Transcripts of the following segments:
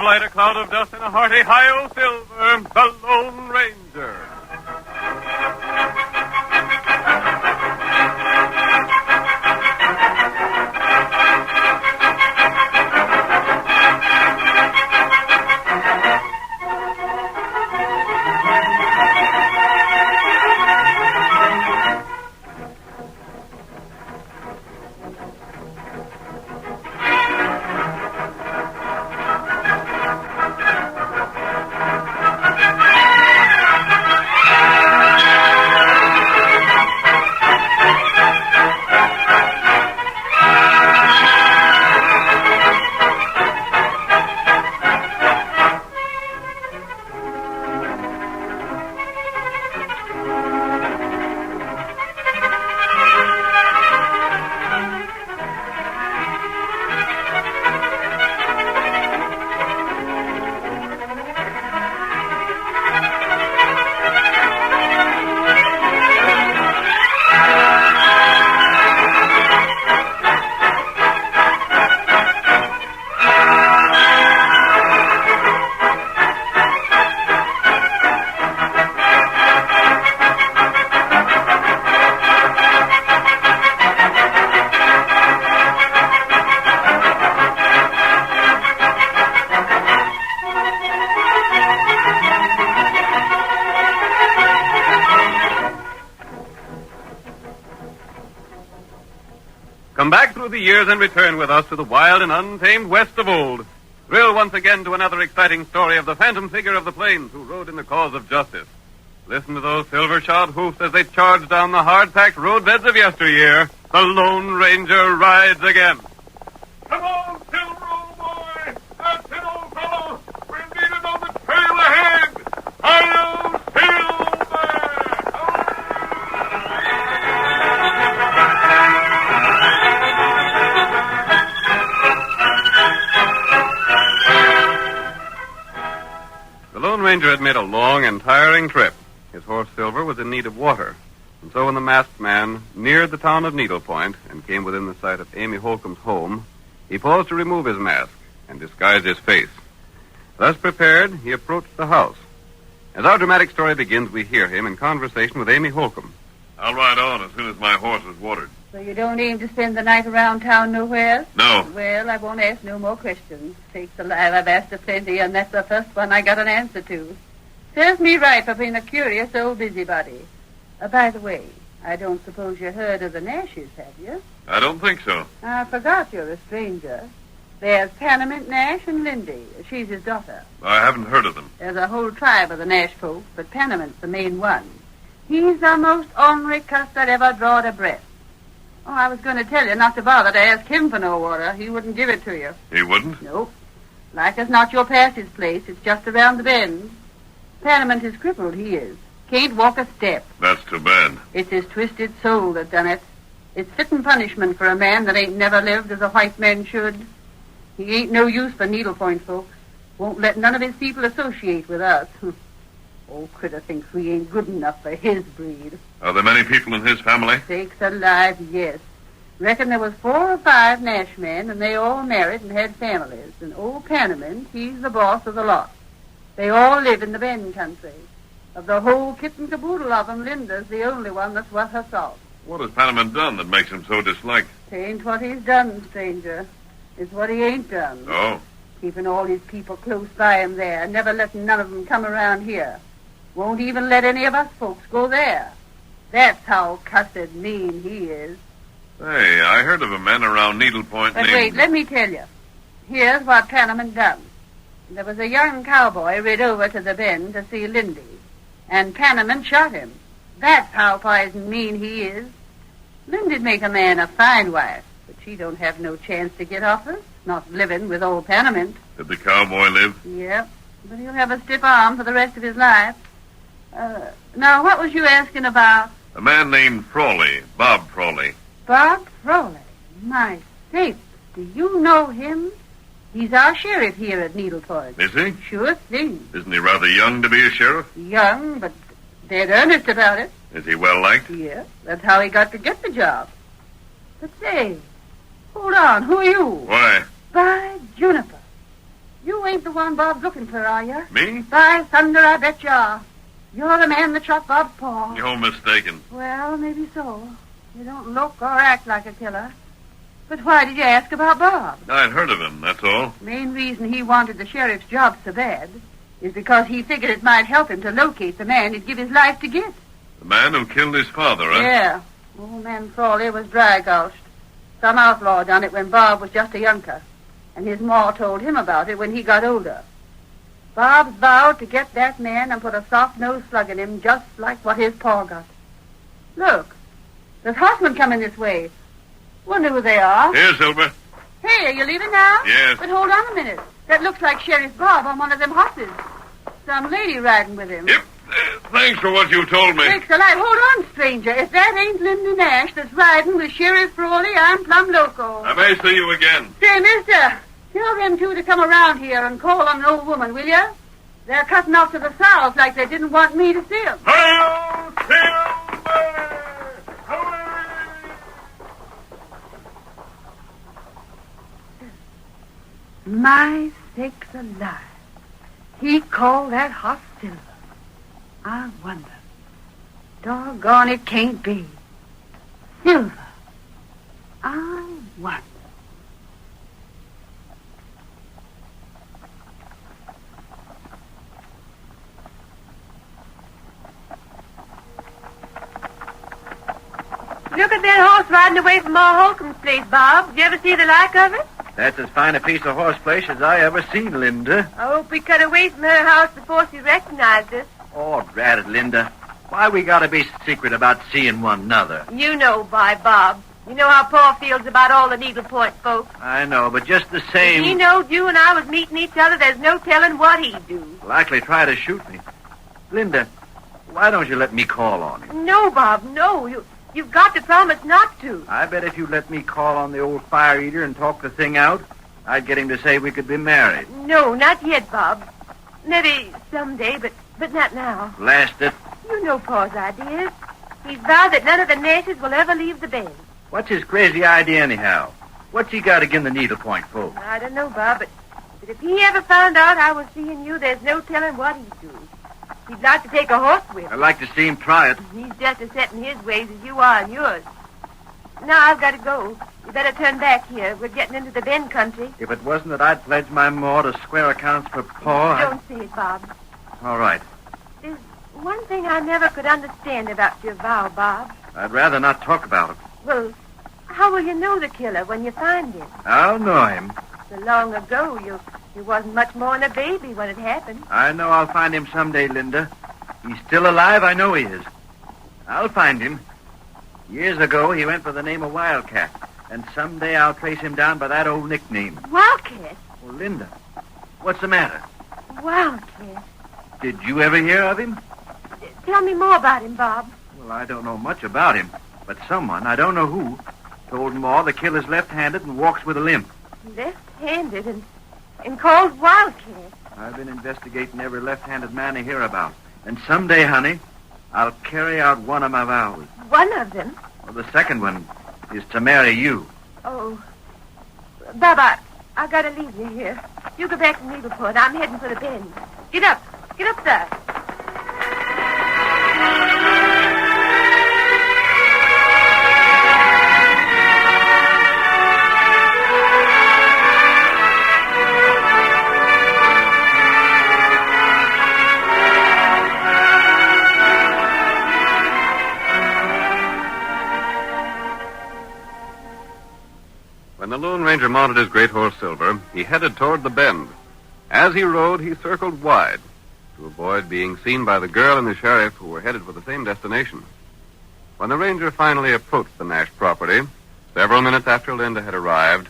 light a cloud of dust and a hearty hi-yo silver, the Lone Ranger. Come back through the years and return with us to the wild and untamed West of old. Thrill once again to another exciting story of the phantom figure of the plains who rode in the cause of justice. Listen to those silver-shod hoofs as they charge down the hard-packed roadbeds of yesteryear. The Lone Ranger rides again. Come on, Silver, old boy! That's it, old fellow! We're needed on the trail ahead! Hi-yo, Silver! The Lone Ranger had made a long and tiring trip. His horse Silver was in need of water. And so when the masked man neared the town of Needle Point and came within the sight of Amy Holcomb's home, he paused to remove his mask and disguise his face. Thus prepared, he approached the house. As our dramatic story begins, we hear him in conversation with Amy Holcomb. I'll ride on as soon as my horse is watered. So you don't aim to spend the night around town nowhere? No. Well, I won't ask no more questions. Sakes alive, I've asked a plenty, and that's the first one I got an answer to. Serves me right for being a curious old busybody. By the way, I don't suppose you heard of the Nashes, have you? I don't think so. I forgot you're a stranger. There's Panamint, Nash, and Lindy. She's his daughter. I haven't heard of them. There's a whole tribe of the Nash folk, but Panamint's the main one. He's the most ornery cuss that ever drawed a breath. Oh, I was going to tell you not to bother to ask him for no water. He wouldn't give it to you. He wouldn't? Nope. Like as not, you'll pass his place. It's just around the bend. Panamint is crippled, he is. Can't walk a step. That's too bad. It's his twisted soul that done it. It's fitting punishment for a man that ain't never lived as a white man should. He ain't no use for Needle Point folks. Won't let none of his people associate with us. Old critter thinks we ain't good enough for his breed. Are there many people in his family? Sakes alive, yes. Reckon there was 4 or 5 Nash men, and they all married and had families. And old Panamint, he's the boss of the lot. They all live in the Bend country. Of the whole kit and caboodle of them, Linda's the only one that's worth her salt. What has Panamint done that makes him so disliked? It ain't what he's done, stranger. It's what he ain't done. Oh? Keeping all his people close by him there, never letting none of them come around here. Won't even let any of us folks go there. That's how cussed mean he is. Hey, I heard of a man around Needle Point But named... wait, let me tell you. Here's what Panamint done. There was a young cowboy rid over to the Bend to see Lindy, and Panamint shot him. That's how poison mean he is. Lindy'd make a man a fine wife, but she don't have no chance to get off her, not living with old Panamint. Did the cowboy live? Yep, but he'll have a stiff arm for the rest of his life. Now, what was you asking about? A man named Frawley, Bob Frawley. Bob Frawley. My sakes, do you know him? He's our sheriff here at Needle Point. Is he? Sure thing. Isn't he rather young to be a sheriff? Young, but dead earnest about it. Is he well liked? Yeah, that's how he got to get the job. But say, hold on, who are you? Why? By Juniper. You ain't the one Bob's looking for, are you? Me? By thunder, I bet you are. You're the man that shot Bob's paw. You're mistaken. Well, maybe so. You don't look or act like a killer. But why did you ask about Bob? I'd heard of him, that's all. Main reason he wanted the sheriff's job so bad is because he figured it might help him to locate the man he'd give his life to get. The man who killed his father, huh? Yeah. Old man Frawley was dry gulched. Some outlaw done it when Bob was just a younker, and his ma told him about it when he got older. Bob vowed to get that man and put a soft-nosed slug in him just like what his pa got. Look, there's horsemen coming this way. Wonder who they are. Here, Silver. Hey, are you leaving now? Yes. But hold on a minute. That looks like Sheriff Bob on one of them horses. Some lady riding with him. Yep. Thanks for what you told me. Sakes alive. Hold on, stranger. If that ain't Linda Nash that's riding with Sheriff Frawley, I'm plumb loco. I may see you again. Say, mister, tell them two to come around here and call on an old woman, will you? They're cutting off to the south like they didn't want me to see them. Hi-yo, Silver! Hooray! My sakes alive. He called that horse Silver. I wonder. Doggone, it can't be. Silver. I wonder. Look at that horse riding away from Ma Holcomb's place, Bob. Did you ever see the like of it? That's as fine a piece of horseflesh as I ever seen, Linda. I hope we cut away from her house before she recognized us. Oh, drat it, Linda. Why we gotta be secret about seeing one another? You know, Bob. You know how Pa feels about all the needlepoint folk. I know, but just the same... If he knowed you and I was meeting each other, there's no telling what he'd do. Likely try to shoot me. Linda, why don't you let me call on him? No, Bob, no. You've got to promise not to. I bet if you let me call on the old fire eater and talk the thing out, I'd get him to say we could be married. No, not yet, Bob. Maybe someday, but not now. Blast it. You know Pa's ideas. He's vowed that none of the Nashes will ever leave the bend. What's his crazy idea anyhow? What's he got against the needlepoint folk? I don't know, Bob, but if he ever found out I was seeing you, there's no telling what he'd do. He'd like to take a horse whip. I'd like to see him try it. He's just as set in his ways as you are in yours. Now I've got to go. You better turn back here. We're getting into the Bend country. If it wasn't that I'd pledged my maw to square accounts for Pa... Don't say it, Bob. All right. There's one thing I never could understand about your vow, Bob. I'd rather not talk about it. Well, how will you know the killer when you find him? I'll know him. So long ago, you wasn't much more than a baby when it happened. I know I'll find him someday, Linda. He's still alive, I know he is. I'll find him. Years ago, he went by the name of Wildcat, and someday I'll trace him down by that old nickname. Wildcat? Well, Linda, what's the matter? Wildcat. Did you ever hear of him? Tell me more about him, Bob. Well, I don't know much about him, but someone, I don't know who, told Ma the killer's left-handed and walks with a limp. Left-handed and called Wildcat. I've been investigating every left-handed man I hear about, and someday, honey, I'll carry out one of my vows. One of them? Well, the second one is to marry you. Oh. Bob, I gotta leave you here. You go back to Needleport. I'm heading for the Bend. Get up. Get up there. When the Lone Ranger mounted his great horse Silver, he headed toward the Bend. As he rode, he circled wide to avoid being seen by the girl and the sheriff who were headed for the same destination. When the ranger finally approached the Nash property, several minutes after Linda had arrived,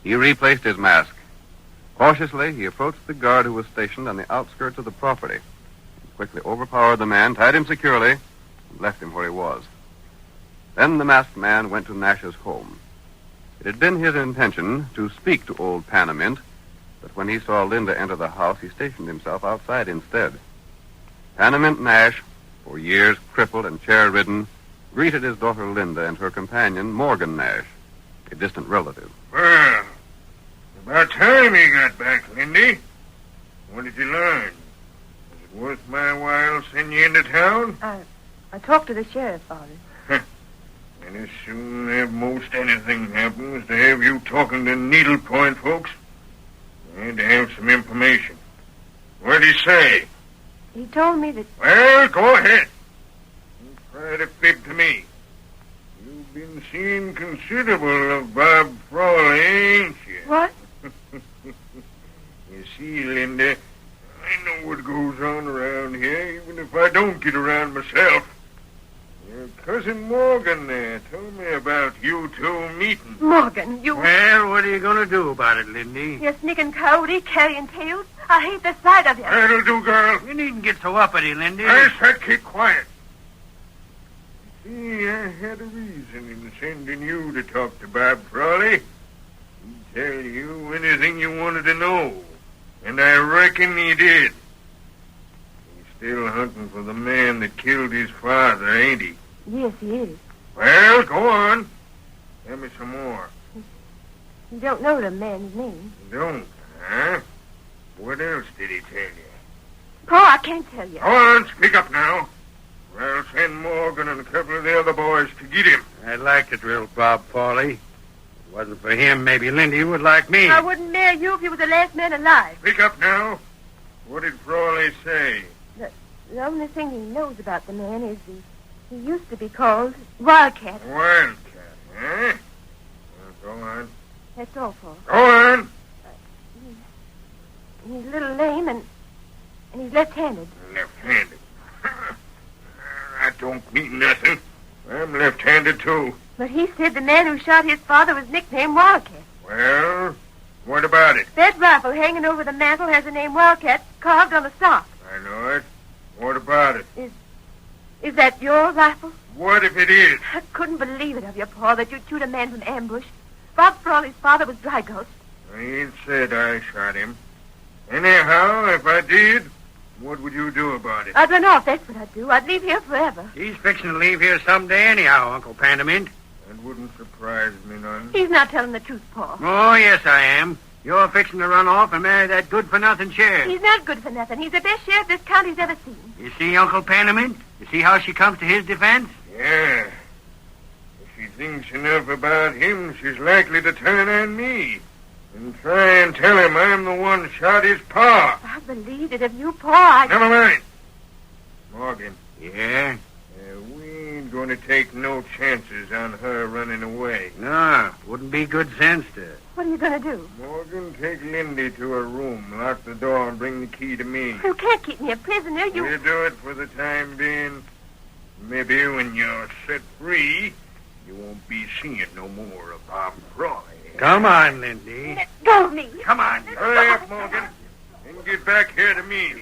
he replaced his mask. Cautiously, he approached the guard who was stationed on the outskirts of the property. He quickly overpowered the man, tied him securely, and left him where he was. Then the masked man went to Nash's home. It had been his intention to speak to old Panamint, but when he saw Linda enter the house, he stationed himself outside instead. Panamint Nash, for years crippled and chair-ridden, greeted his daughter Linda and her companion, Morgan Nash, a distant relative. Well, about time you got back, Lindy. What did you learn? Is it worth my while sending you into town? I talked to the sheriff, Father. And as soon as most anything happens to have you talking to needlepoint folks, I had to have some information. What'd he say? He told me that... Well, go ahead. Don't try to fib to me. You've been seeing considerable of Bob Frawley, ain't you? What? You see, Linda, I know what goes on around here, even if I don't get around myself. Your cousin Morgan there told me about you two meeting. Morgan, you... Well, what are you going to do about it, Lindy? You sneaking coyote carrying tails. I hate the sight of you. That'll do, girl. You needn't get so uppity, Lindy. I said keep quiet. See, I had a reason in sending you to talk to Bob Frawley. He'd tell you anything you wanted to know. And I reckon he did. He's still hunting for the man that killed his father, ain't he? Yes, he is. Well, go on. Tell me some more. You don't know the man's name. You don't, huh? What else did he tell you? Pa, I can't tell you. Go on, speak up now. Or I'll send Morgan and a couple of the other boys to get him. I'd like to drill Bob Frawley. If it wasn't for him, maybe Lindy would like me. I wouldn't marry you if you were the last man alive. Speak up now. What did Frawley say? The only thing he knows about the man is he used to be called Wildcat. Wildcat, eh? Well, go on. That's all, Pa. Go on. He's a little lame and he's left-handed. Left-handed. That don't mean nothing. I'm left-handed, too. But he said the man who shot his father was nicknamed Wildcat. Well, what about it? That rifle hanging over the mantel has the name Wildcat carved on the stock. I know it. What about it? Is that your rifle? What if it is? I couldn't believe it of you, Pa, that you'd shoot a man from ambush. Bob Frawley's father was Dry Ghost. I ain't said I shot him. Anyhow, if I did, what would you do about it? I'd run off, that's what I'd do. I'd leave here forever. He's fixing to leave here someday anyhow, Uncle Panamint. That wouldn't surprise me none. He's not telling the truth, Pa. Oh, yes, I am. You're fixing to run off and marry that good-for-nothing sheriff. He's not good for nothing. He's the best sheriff this county's ever seen. You see, Uncle Panamint? You see how she comes to his defense? Yeah. If she thinks enough about him, she's likely to turn on me and try and tell him I'm the one shot his pa. I believed it of you, Pa. Never mind. Morgan, Yeah? we ain't going to take no chances on her running away. No, wouldn't be good sense to... What are you going to do? Morgan, take Lindy to her room, lock the door, and bring the key to me. You can't keep me a prisoner. We'll do it for the time being. Maybe when you're set free, you won't be seeing no more of Bob Frawley. Come on, Lindy. Let go of me. Come on. Hurry up, Morgan, and get back here to me.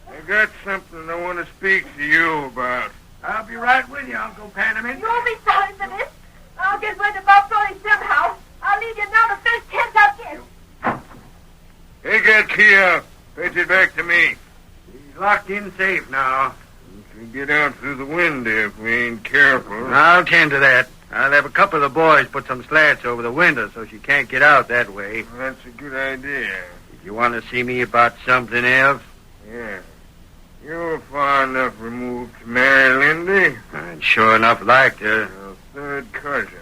I got something I want to speak to you about. I'll be right with you, Uncle Panamint. You won't be sorry for this. I'll get rid of Bob Frawley somehow. I'll leave you now the first chance I'll get. Take that key out. Fetch it back to me. He's locked in safe now. We can get out through the window if we ain't careful. I'll tend to that. I'll have a couple of the boys put some slats over the window so she can't get out that way. That's a good idea. If you want to see me about something else? Yeah. You're far enough removed to marry Lindy. I'd sure enough like to. Your third cousin.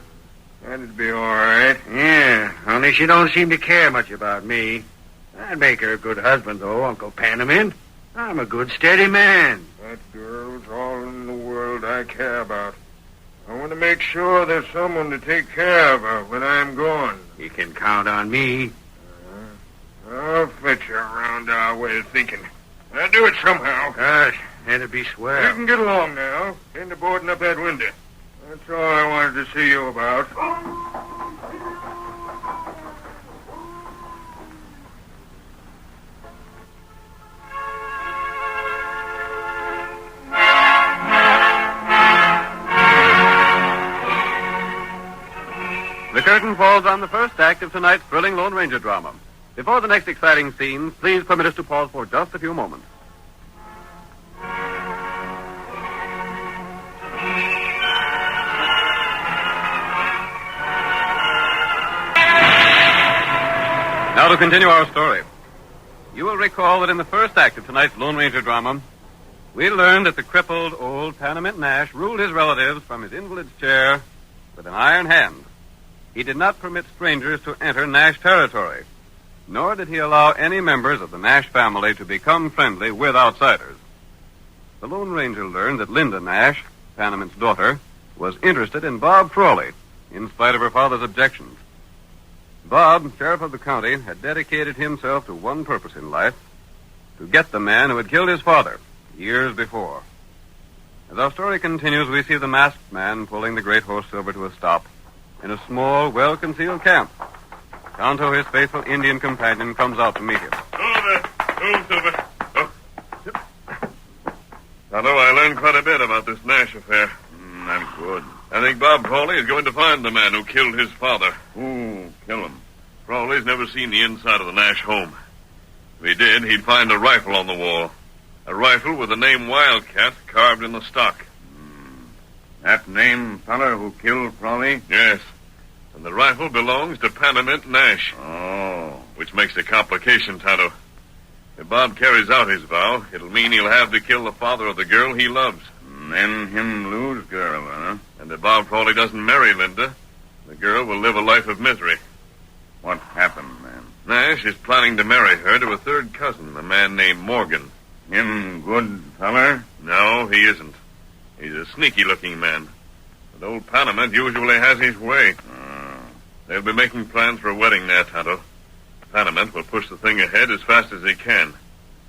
That'd be all right. Yeah, only she don't seem to care much about me. I'd make her a good husband, though, Uncle Panamint. I'm a good, steady man. That girl's all in the world I care about. I want to make sure there's someone to take care of her when I'm gone. You can count on me. I'll fetch her around our way of thinking. I'll do it somehow. Gosh, that'd be You swell. can get along now. Tend to boarding up that window. That's all I wanted to see you about. The curtain falls on the first act of tonight's thrilling Lone Ranger drama. Before the next exciting scenes, please permit us to pause for just a few moments. Now to continue our story. You will recall that in the first act of tonight's Lone Ranger drama, we learned that the crippled old Panamint Nash ruled his relatives from his invalid's chair with an iron hand. He did not permit strangers to enter Nash territory, nor did he allow any members of the Nash family to become friendly with outsiders. The Lone Ranger learned that Linda Nash, Panamint's daughter, was interested in Bob Frawley, in spite of her father's objections. Bob, sheriff of the county, had dedicated himself to one purpose in life, to get the man who had killed his father years before. As our story continues, we see the masked man pulling the great horse Silver to a stop in a small, well-concealed camp. Tonto, his faithful Indian companion, comes out to meet him. Silver. Tonto, I learned quite a bit about this Nash affair. That's good. I think Bob Frawley is going to find the man who killed his father. Who killed him? Frawley's never seen the inside of the Nash home. If he did, he'd find a rifle on the wall. A rifle with the name Wildcat carved in the stock. That name feller who killed Frawley? Yes. And the rifle belongs to Panamint Nash. Oh. Which makes a complication, Tonto. If Bob carries out his vow, it'll mean he'll have to kill the father of the girl he loves. And then him lose girl, huh? And if Bob Frawley doesn't marry Linda, the girl will live a life of misery. What happened, man? Nash is planning to marry her to a third cousin, a man named Morgan. Him good feller? No, he isn't. He's a sneaky-looking man. But old Panamint usually has his way. They'll be making plans for a wedding now, Tonto. Panamint will push the thing ahead as fast as he can.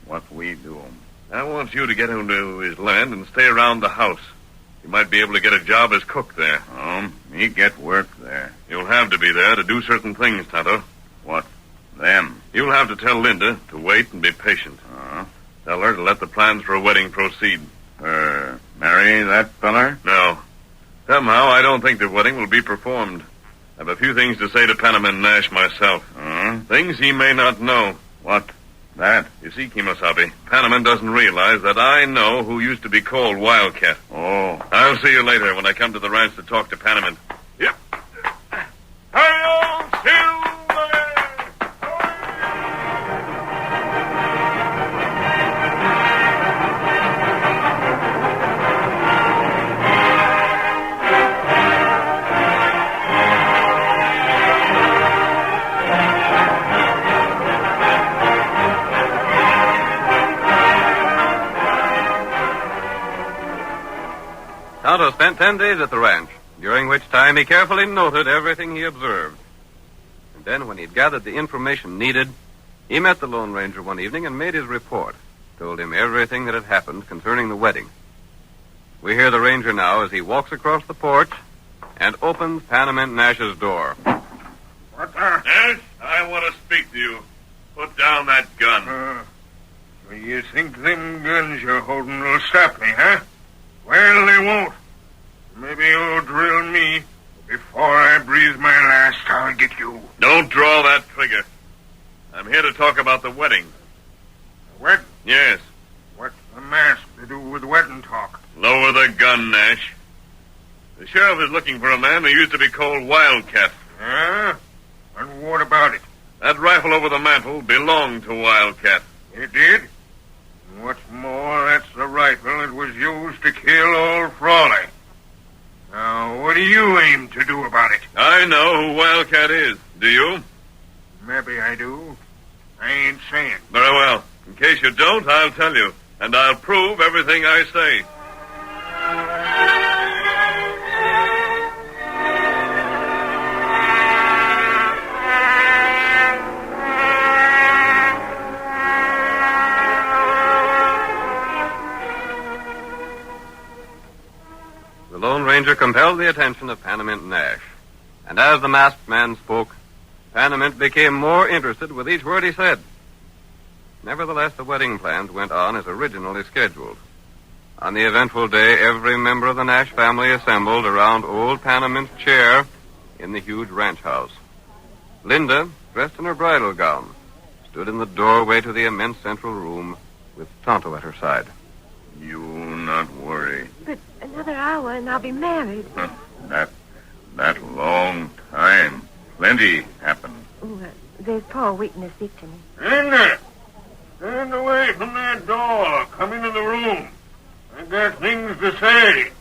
What we do? I want you to get into his land and stay around the house. You might be able to get a job as cook there. Me get work there. You'll have to be there to do certain things, Tonto. What? Them? You'll have to tell Linda to wait and be patient. Tell her to let the plans for a wedding proceed. Marry that feller? No. Somehow, I don't think the wedding will be performed. I have a few things to say to Panamint Nash myself. Things he may not know. What? That? You see, Kemosabe, Panamint doesn't realize that I know who used to be called Wildcat. Oh. I'll see you later when I come to the ranch to talk to Panamint. Yep. Hi-yo, Silver! Tonto spent 10 days at the ranch, during which time he carefully noted everything he observed. And then, when he'd gathered the information needed, he met the Lone Ranger one evening and made his report, told him everything that had happened concerning the wedding. We hear the ranger now as he walks across the porch and opens Panamint Nash's door. What the? Nash, I want to speak to you. Put down that gun. So you think them guns you're holding will stop me, huh? Well, they won't. Maybe you'll drill me. Before I breathe my last, I'll get you. Don't draw that trigger. I'm here to talk about the wedding. Wedding? Yes. What's the mask to do with wedding talk? Lower the gun, Nash. The sheriff is looking for a man who used to be called Wildcat. Huh? And what about it? That rifle over the mantel belonged to Wildcat. It did? And what's more, that's the rifle that was used to kill old Frawley. Now, what do you aim to do about it? I know who Wildcat is. Do you? Maybe I do. I ain't saying. Very well. In case you don't, I'll tell you. And I'll prove everything I say. The Lone Ranger compelled the attention of Panamint Nash. And as the masked man spoke, Panamint became more interested with each word he said. Nevertheless, the wedding plans went on as originally scheduled. On the eventful day, every member of the Nash family assembled around old Panamint's chair in the huge ranch house. Linda, dressed in her bridal gown, stood in the doorway to the immense central room with Tonto at her side. You not worry. But another hour and I'll be married. That long time. Plenty happened. There's poor weakness sick to me. Linda! Stand away from that door. Come into the room. I got things to say.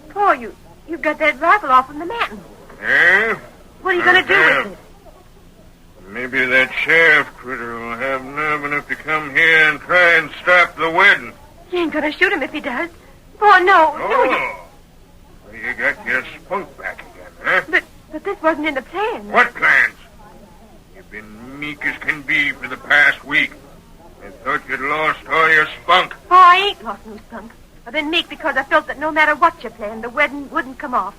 Paul, you got that rifle off from the mountain. Yeah? What are you going to do with it? Maybe that sheriff critter will have nerve enough to come here and try and stop the wedding. You ain't going to shoot him if he does. Paul, no. Oh. So you got your spunk back again, huh? But this wasn't in the plan. What plans? You've been meek as can be for the past week. I thought you'd lost all your spunk. Paul, I ain't lost no spunk. I've been meek because I felt that no matter what you planned, the wedding wouldn't come off.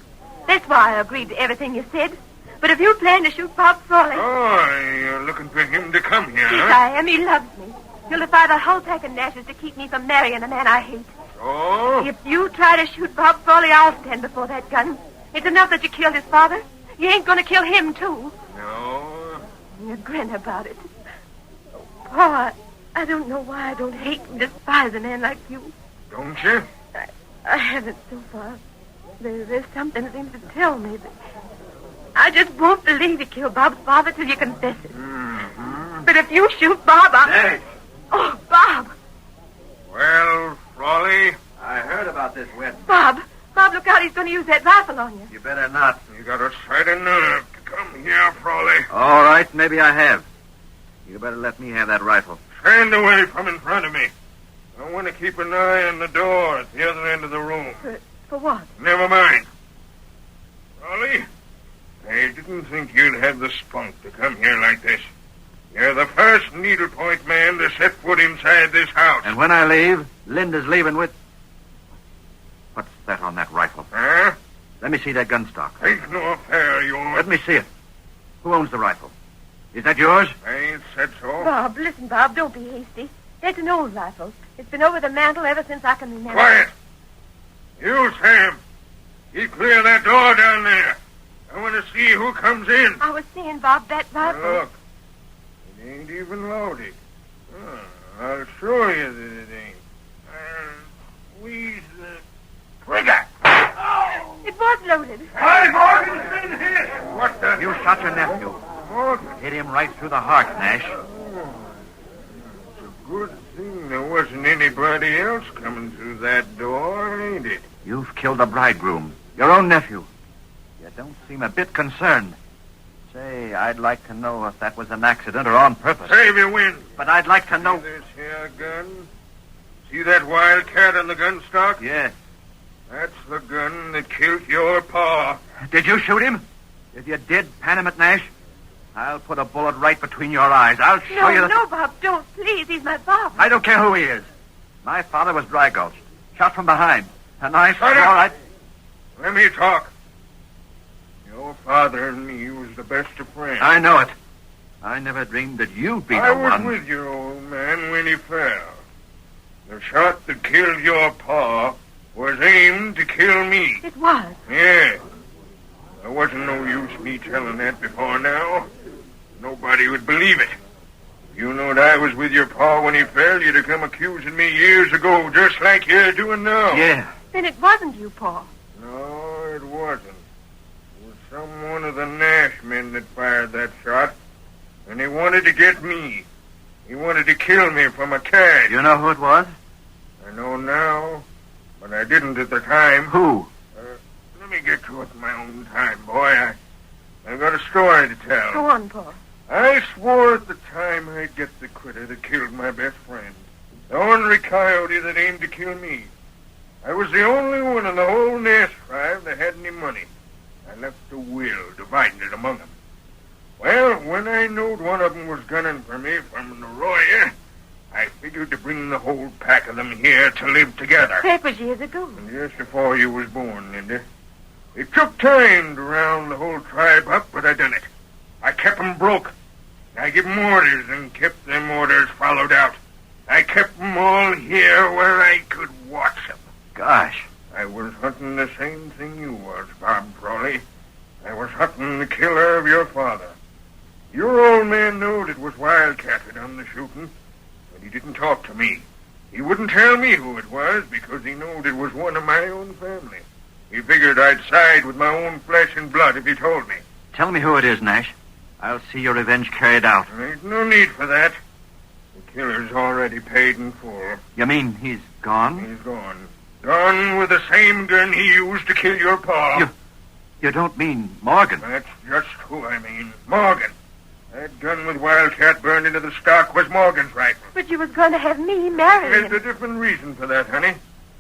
That's why I agreed to everything you said. But if you plan to shoot Bob Frawley... Oh, you're looking for him to come here, Yes, huh? I am. He loves me. He'll defy the whole pack of Nashes to keep me from marrying a man I hate. Oh? If you try to shoot Bob Frawley, I'll stand before that gun. It's enough that you killed his father. You ain't going to kill him, too. No. You grin about it. Oh, Paul, I don't know why I don't hate and despise a man like you. Don't you? I haven't so far. There's something that seems to tell me that... I just won't believe you killed Bob's father till you confess it. Mm-hmm. But if you shoot Bob, I'll... Nash! Oh, Bob! Well, Frawley, I heard about this wedding. Bob, look out. He's going to use that rifle on you. You better not. you got a sight of nerve to come here, Frawley. All right, maybe I have. You better let me have that rifle. Stand away from in front of me. I want to keep an eye on the door at the other end of the room. For what? Never mind. Frawley, I didn't think you'd have the spunk to come here like this. You're the first needlepoint man to set foot inside this house. And when I leave, Linda's leaving with... What's that on that rifle? Huh? Let me see that gun stock. Ain't no affair of yours. Let me see it. Who owns the rifle? Is that yours? I ain't said so. Bob, listen, Bob. Don't be hasty. That's an old rifle. It's been over the mantel ever since I can remember. Quiet. You, Sam. Keep clear of that door down there. I want to see who comes in. I was saying, Bob, that rifle... Look. It ain't even loaded. I'll show you that it ain't. Squeeze the trigger. It was loaded. Hi, Morgan, in here. What the... You shot your nephew. Morgan. Hit him right through the heart, Nash. It's a good thing there wasn't anybody else coming through that door, ain't it? You've killed the bridegroom, your own nephew. You don't seem a bit concerned. Say, I'd like to know if that was an accident or on purpose. Save your wind. But I'd like to know... See this here gun? See that wildcat on the gun stock? Yes. That's the gun that killed your pa. Did you shoot him? If you did, Panamint Nash, I'll put a bullet right between your eyes. I'll show you that... No, Bob, don't. Please, he's my father. I don't care who he is. My father was dry gulched, shot from behind. And I... Shut up. All right. Let me talk. Your father and me was the best of friends. I know it. I never dreamed that you'd be I the was one. with your old man when he fell. The shot that killed your pa was aimed to kill me. It was. Yeah. There wasn't no use me telling that before now. Nobody would believe it. If you knowed I was with your pa when he fell, you'd have come accusing me years ago, just like you're doing now. Yeah. Then it wasn't you, Paul. No, it wasn't. It was some one of the Nash men that fired that shot. And he wanted to get me. He wanted to kill me for my cash. You know who it was? I know now, but I didn't at the time. Who? Let me get to it in my own time, boy. I've got a story to tell. Go on, Paul. I swore at the time I'd get the critter that killed my best friend. The ornery coyote that aimed to kill me. I was the only one in the whole Nash tribe that had any money. I left a will dividing it among them. Well, when I knowed one of them was gunning for me from an arroyo, I figured to bring the whole pack of them here to live together. That was years ago. And just before you was born, Linda. It took time to round the whole tribe up, but I done it. I kept 'em broke. I give 'em orders and kept them orders followed out. I kept 'em all here where I could watch 'em. Gosh. I was hunting the same thing you was, Bob Frawley. I was hunting the killer of your father. Your old man knowed it was Wildcat that done the shooting, but he didn't talk to me. He wouldn't tell me who it was because he knowed it was one of my own family. He figured I'd side with my own flesh and blood if he told me. Tell me who it is, Nash. I'll see your revenge carried out. There ain't no need for that. The killer's already paid in full. You mean he's gone? He's gone. Gone with the same gun he used to kill your pa. You don't mean Morgan? That's just who I mean. Morgan. That gun with Wildcat burned into the stock was Morgan's rifle. But you was going to have me marry There's him. a different reason for that, honey.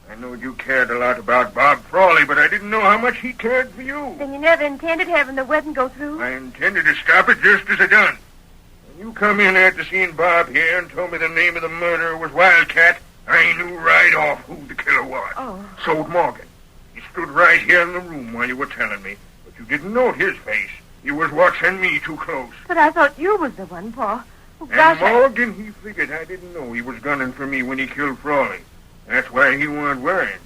I knowed you cared a lot about Bob Frawley, but I didn't know how much he cared for you. Then you never intended having the wedding go through? I intended to stop it just as I done. When you come in after seeing Bob here and told me the name of the murderer was Wildcat, I knew right off who the killer was. Oh. So'd Morgan. He stood right here in the room while you were telling me, but you didn't note his face. You was watching me too close. But I thought you was the one, Pa. Oh, And gosh, Morgan, he figured I didn't know he was gunning for me when he killed Frawley. That's why he weren't worried.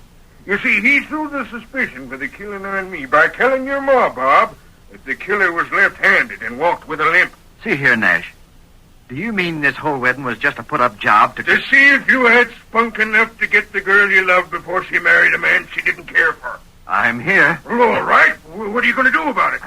You see, he threw the suspicion for the killing on me by telling your ma, Bob, that the killer was left-handed and walked with a limp. See here, Nash. Do you mean this whole wedding was just a put-up job To see if you had spunk enough to get the girl you loved before she married a man she didn't care for. I'm here. Well, all right. What are you going to do about it?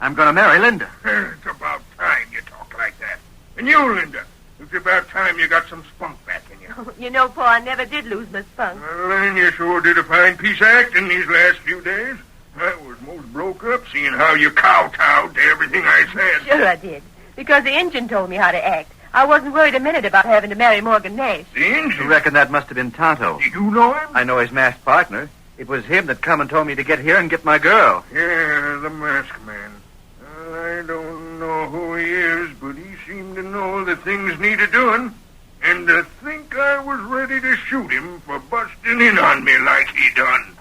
I'm going to marry Linda. It's about time you talk like that. And you, Linda, it's about time you got some spunk back in you. You know, Pa, I never did lose my spunk. Well, then you sure did a fine piece of acting these last few days. I was most broke up seeing how you kowtowed to everything I said. Sure I did. Because the engine told me how to act. I wasn't worried a minute about having to marry Morgan Nash. The engine? I reckon that must have been Tonto. Do you know him? I know his masked partner. It was him that come and told me to get here and get my girl. Yeah, the masked man. Well, I don't know who he is, but he seemed to know the things needed doing. And to think I was ready to shoot him for busting in on me like he done.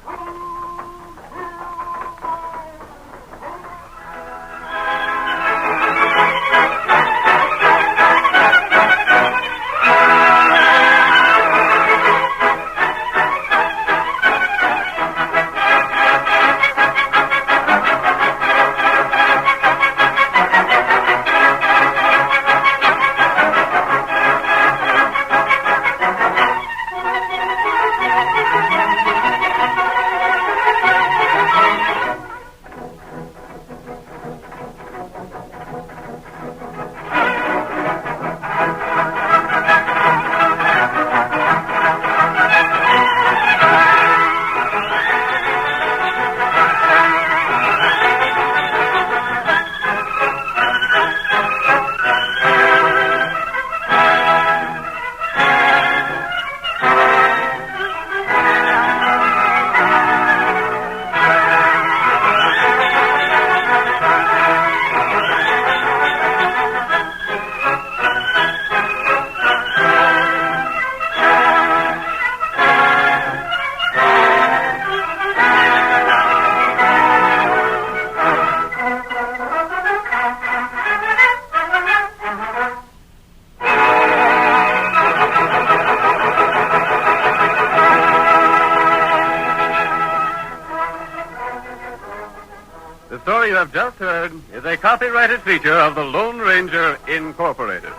The story you have just heard is a copyrighted feature of the Lone Ranger Incorporated.